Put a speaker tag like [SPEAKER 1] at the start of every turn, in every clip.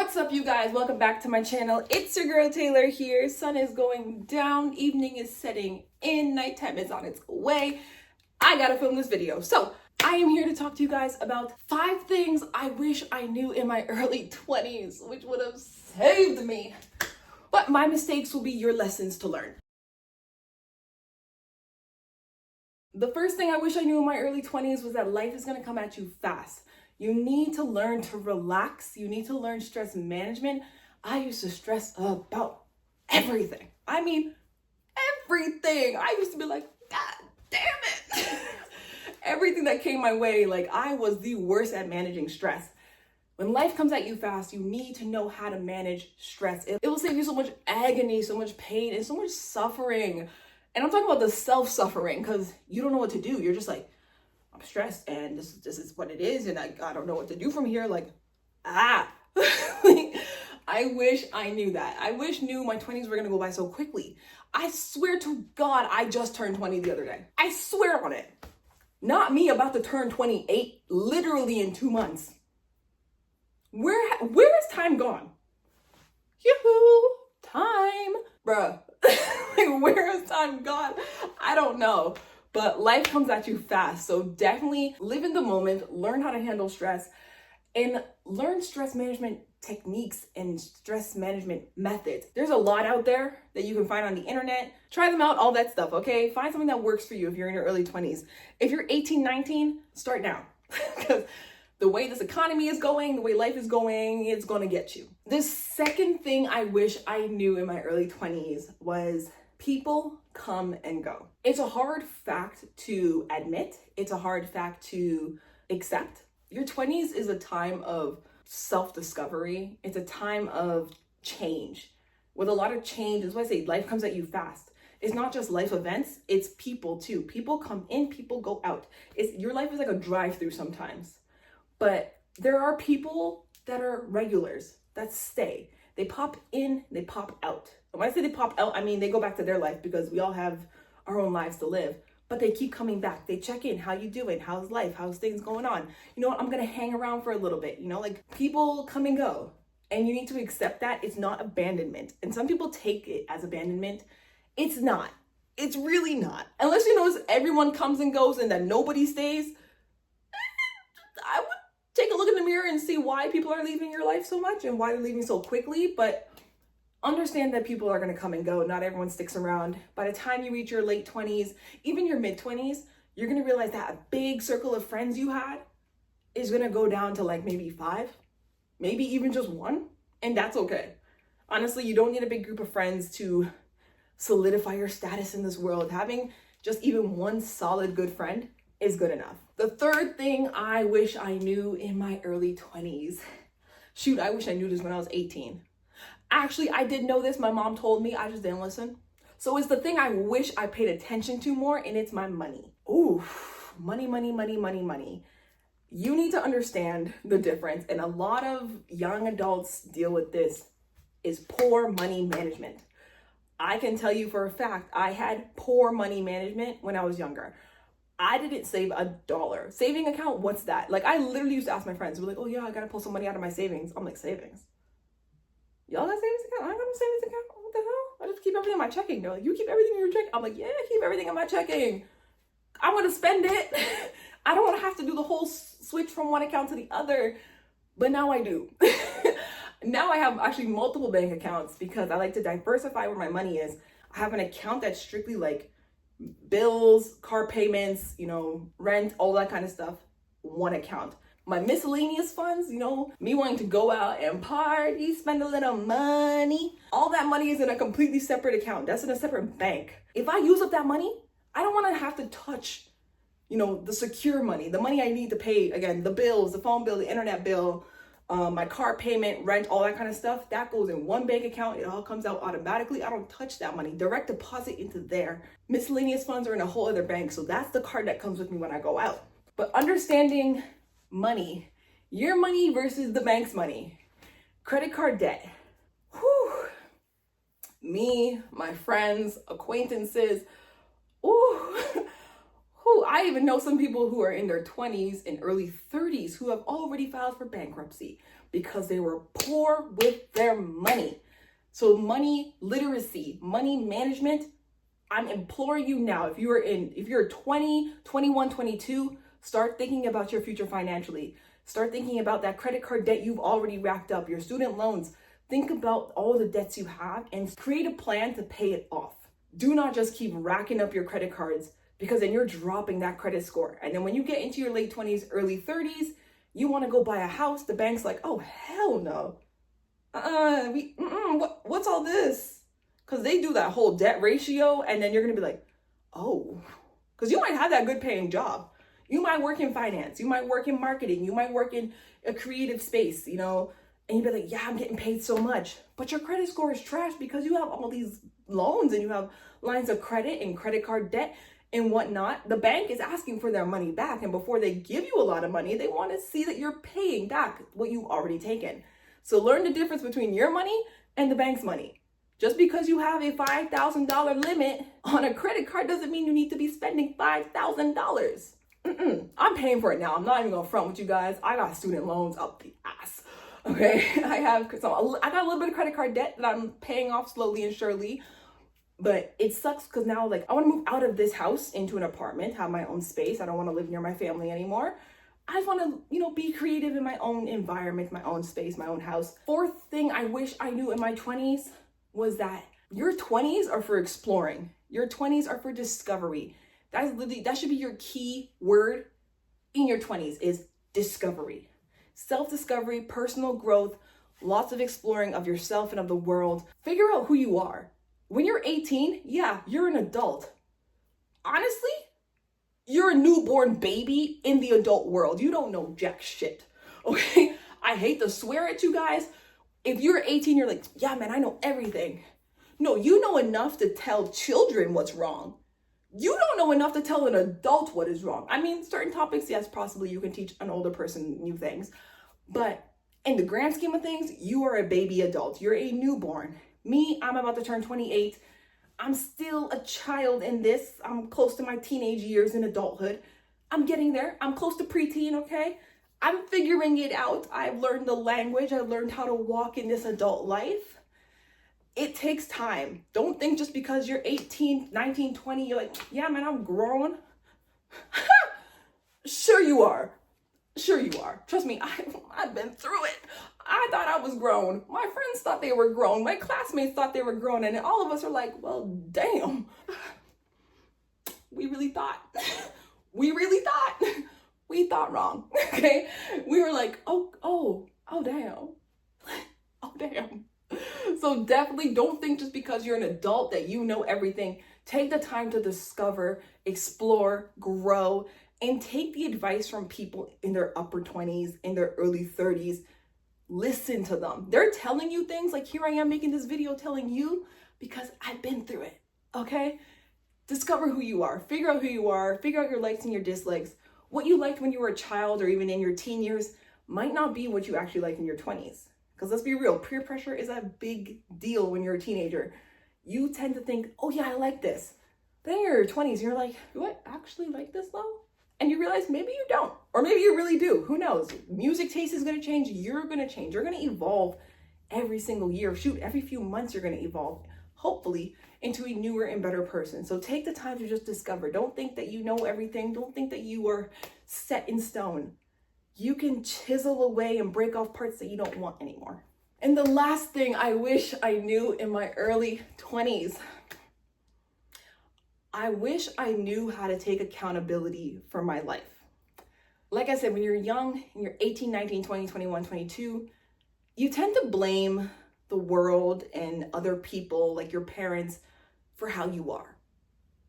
[SPEAKER 1] What's up, you guys? Welcome back to my channel. It's your girl Taylor here. Sun is going down, evening is setting in, nighttime is on its way. I gotta film this video. So I am here to talk to you guys about 5 things I wish I knew in my early 20s, which would have saved me. But my mistakes will be your lessons to learn. The first thing I wish I knew in my early 20s was that life is gonna come at you fast. You need to learn to relax. You need to learn stress management. I used to stress about everything. I mean, everything. I used to be like, God damn it. Everything that came my way, like I was the worst at managing stress. When life comes at you fast, you need to know how to manage stress. It will save you so much agony, so much pain, and so much suffering. And I'm talking about the self-suffering because you don't know what to do. You're just like, I'm stressed and this is what it is, and I don't know what to do from here. Like, I wish I knew that. I wish knew my 20s were gonna go by so quickly. I swear to God, I just turned 20 the other day. I swear on it. Not me about to turn 28 literally in 2 months. Where has time gone? Yoo-hoo, time, bruh. Like, where has time gone? I don't know. But life comes at you fast. So definitely live in the moment, learn how to handle stress, and learn stress management techniques and stress management methods. There's a lot out there that you can find on the internet. Try them out, all that stuff, okay? Find something that works for you if you're in your early 20s. If you're 18, 19, start now. Because the way this economy is going, the way life is going, it's gonna get you. The second thing I wish I knew in my early 20s was people come and go. It's a hard fact to admit. It's a hard fact to accept. Your 20s is a time of self-discovery. It's a time of change. With a lot of change, that's why I say life comes at you fast. It's not just life events, it's people too. People come in, people go out. Your life is like a drive-through sometimes. But there are people that are regulars, that stay. They pop in, they pop out. And when I say they pop out, I mean they go back to their life because we all have our own lives to live. But they keep coming back. They check in. How you doing? How's life? How's things going on? You know what? I'm going to hang around for a little bit. You know, like people come and go. And you need to accept that it's not abandonment. And some people take it as abandonment. It's not. It's really not. Unless you notice everyone comes and goes and that nobody stays, I would take a look in the mirror and see why people are leaving your life so much and why they're leaving so quickly. But understand that people are going to come and go. Not everyone sticks around. By the time you reach your late 20s, even your mid 20s, you're going to realize that a big circle of friends you had is going to go down to like maybe 5, maybe even just 1. And that's okay. Honestly, you don't need a big group of friends to solidify your status in this world. Having just even one solid good friend is good enough. The third thing I wish I knew in my early 20s. Shoot, I wish I knew this when I was 18. Actually, I did know this. My mom told me. I just didn't listen. So it's the thing I wish I paid attention to more, and it's my money. Ooh, money, money, money, money, money. You need to understand the difference, and a lot of young adults deal with this, is poor money management. I can tell you for a fact, I had poor money management when I was younger. I didn't save $1. Saving account, what's that? Like, I literally used to ask my friends, we're like, oh yeah, I gotta pull some money out of my savings. I'm like, savings? Y'all got savings account? I got no savings account. What the hell? I just keep everything in my checking. They're like, you keep everything in your checking? I'm like, yeah, I keep everything in my checking. I want to spend it. I don't want to have to do the whole switch from one account to the other. But now I do. Now I have actually multiple bank accounts because I like to diversify where my money is. I have an account that's strictly like bills, car payments, you know, rent, all that kind of stuff. One account. My miscellaneous funds, you know, me wanting to go out and party, spend a little money. All that money is in a completely separate account. That's in a separate bank. If I use up that money, I don't want to have to touch, you know, the secure money, the money I need to pay, again, the bills, the phone bill, the internet bill, my car payment, rent, all that kind of stuff. That goes in one bank account. It all comes out automatically. I don't touch that money. Direct deposit into there. Miscellaneous funds are in a whole other bank. So that's the card that comes with me when I go out. But understanding money, your money versus the bank's money, credit card debt. Whew. Me, my friends, acquaintances. Ooh. I even know some people who are in their 20s and early 30s who have already filed for bankruptcy. because they were poor with their money. So money literacy, money management, I'm imploring you now, if you're 20, 21, 22, start thinking about your future financially. Start thinking about that credit card debt you've already racked up, your student loans. Think about all the debts you have and create a plan to pay it off. Do not just keep racking up your credit cards, because then you're dropping that credit score. And then when you get into your late 20s, early 30s, you want to go buy a house. The bank's like, oh, hell no. What's all this? Because they do that whole debt ratio, and then you're going to be like, oh, because you might have that good paying job. You might work in finance. You might work in marketing. You might work in a creative space, you know, and you'd be like, yeah, I'm getting paid so much. But your credit score is trash because you have all these loans and you have lines of credit and credit card debt and whatnot. The bank is asking for their money back. And before they give you a lot of money, they want to see that you're paying back what you've already taken. So learn the difference between your money and the bank's money. Just because you have a $5,000 limit on a credit card doesn't mean you need to be spending $5,000. I'm paying for it now. I'm not even gonna front with you guys. I got student loans up the ass. Okay, I got a little bit of credit card debt that I'm paying off slowly and surely. But it sucks because now, like, I want to move out of this house into an apartment, have my own space. I don't want to live near my family anymore. I just want to, be creative in my own environment, my own space, my own house. Fourth thing I wish I knew in my 20s was that your 20s are for exploring. Your 20s are for discovery. That should be your key word in your 20s is discovery. Self-discovery, personal growth, lots of exploring of yourself and of the world. Figure out who you are. When you're 18, yeah, you're an adult. Honestly, you're a newborn baby in the adult world. You don't know jack shit, okay? I hate to swear at you guys. If you're 18, you're like, yeah, man, I know everything. No, you know enough to tell children what's wrong. You don't know enough to tell an adult what is wrong. I mean, certain topics, yes, possibly you can teach an older person new things. But in the grand scheme of things, you are a baby adult. You're a newborn. Me, I'm about to turn 28. I'm still a child in this. I'm close to my teenage years in adulthood. I'm getting there. I'm close to preteen, okay? I'm figuring it out. I've learned the language. I've learned how to walk in this adult life. It takes time. Don't think just because you're 18, 19, 20, you're like, yeah, man, I'm grown. Sure you are. Sure you are. Trust me, I've been through it. I thought I was grown. My friends thought they were grown. My classmates thought they were grown. And all of us are like, well, damn. We really thought. We thought wrong, okay? We were like, oh, damn. Oh, damn. So definitely don't think just because you're an adult that you know everything. Take the time to discover, explore, grow, and take the advice from people in their upper 20s, in their early 30s. Listen to them. They're telling you things like here I am making this video telling you because I've been through it, okay? Discover who you are. Figure out who you are. Figure out your likes and your dislikes. What you liked when you were a child or even in your teen years might not be what you actually like in your 20s. Because let's be real, peer pressure is a big deal when you're a teenager. You tend to think, oh yeah, I like this. Then you're in your 20s, you're like, do I actually like this though? And you realize maybe you don't, or maybe you really do. Who knows? Music taste is gonna change, you're gonna change. You're gonna evolve every single year. Shoot, every few months you're gonna evolve, hopefully, into a newer and better person. So take the time to just discover. Don't think that you know everything. Don't think that you are set in stone. You can chisel away and break off parts that you don't want anymore. And the last thing I wish I knew in my early 20s, I wish I knew how to take accountability for my life. Like I said, when you're young, and you're 18, 19, 20, 21, 22, you tend to blame the world and other people, like your parents, for how you are.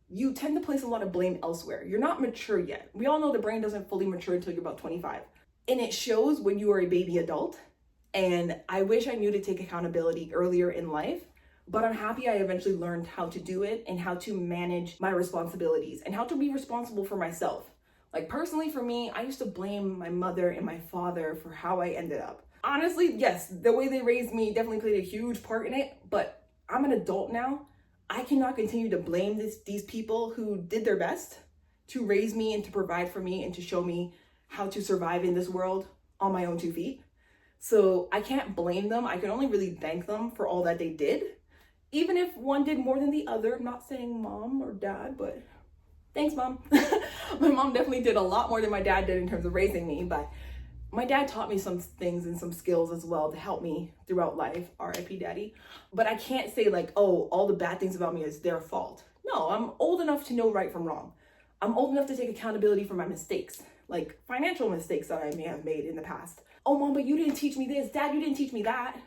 [SPEAKER 1] You tend to place a lot of blame elsewhere. You're not mature yet. We all know the brain doesn't fully mature until you're about 25. And it shows when you are a baby adult. And I wish I knew to take accountability earlier in life, but I'm happy I eventually learned how to do it and how to manage my responsibilities and how to be responsible for myself. Like personally for me, I used to blame my mother and my father for how I ended up. Honestly, yes, the way they raised me definitely played a huge part in it, but I'm an adult now. I cannot continue to blame these people who did their best to raise me and to provide for me and to show me how to survive in this world on my own 2 feet. So I can't blame them. I can only really thank them for all that they did. Even if one did more than the other. I'm not saying mom or dad, but thanks, mom. My mom definitely did a lot more than my dad did in terms of raising me, but my dad taught me some things and some skills as well to help me throughout life, R.I.P. daddy. But I can't say like, oh, all the bad things about me is their fault. No, I'm old enough to know right from wrong. I'm old enough to take accountability for my mistakes, like financial mistakes that I may have made in the past. Oh, mom, but you didn't teach me this. Dad, you didn't teach me that.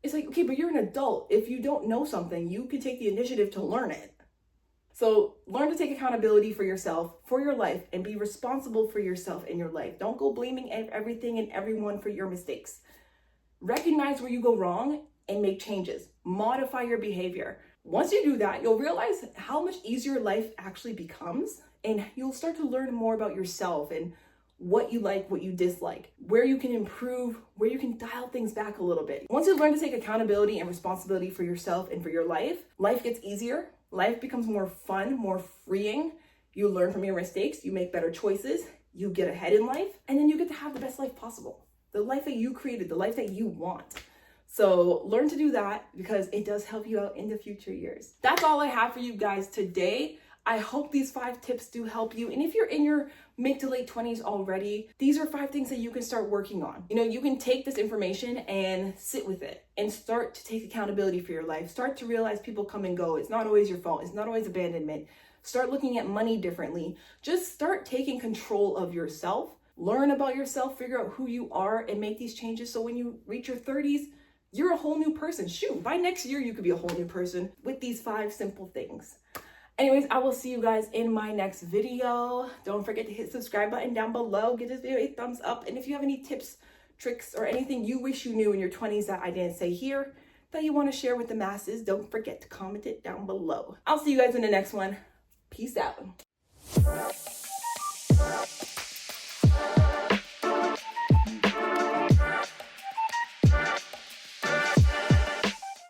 [SPEAKER 1] It's like, okay, but you're an adult. If you don't know something, you can take the initiative to learn it. So learn to take accountability for yourself, for your life, and be responsible for yourself in your life. Don't go blaming everything and everyone for your mistakes. Recognize where you go wrong and make changes. Modify your behavior. Once you do that, you'll realize how much easier life actually becomes, and you'll start to learn more about yourself and what you like, what you dislike, where you can improve, where you can dial things back a little bit. Once you learn to take accountability and responsibility for yourself and for your life, life gets easier. Life becomes more fun, more freeing. You learn from your mistakes, you make better choices, you get ahead in life, and then you get to have the best life possible. The life that you created, the life that you want. So learn to do that because it does help you out in the future years. That's all I have for you guys today. I hope these 5 tips do help you. And if you're in your mid to late 20s already, these are 5 things that you can start working on. You know, you can take this information and sit with it and start to take accountability for your life. Start to realize people come and go. It's not always your fault. It's not always abandonment. Start looking at money differently. Just start taking control of yourself. Learn about yourself, figure out who you are, and make these changes so when you reach your 30s, you're a whole new person. Shoot, by next year, you could be a whole new person with these 5 simple things. Anyways, I will see you guys in my next video. Don't forget to hit the subscribe button down below. Give this video a thumbs up. And if you have any tips, tricks, or anything you wish you knew in your 20s that I didn't say here, that you want to share with the masses, don't forget to comment it down below. I'll see you guys in the next one. Peace out.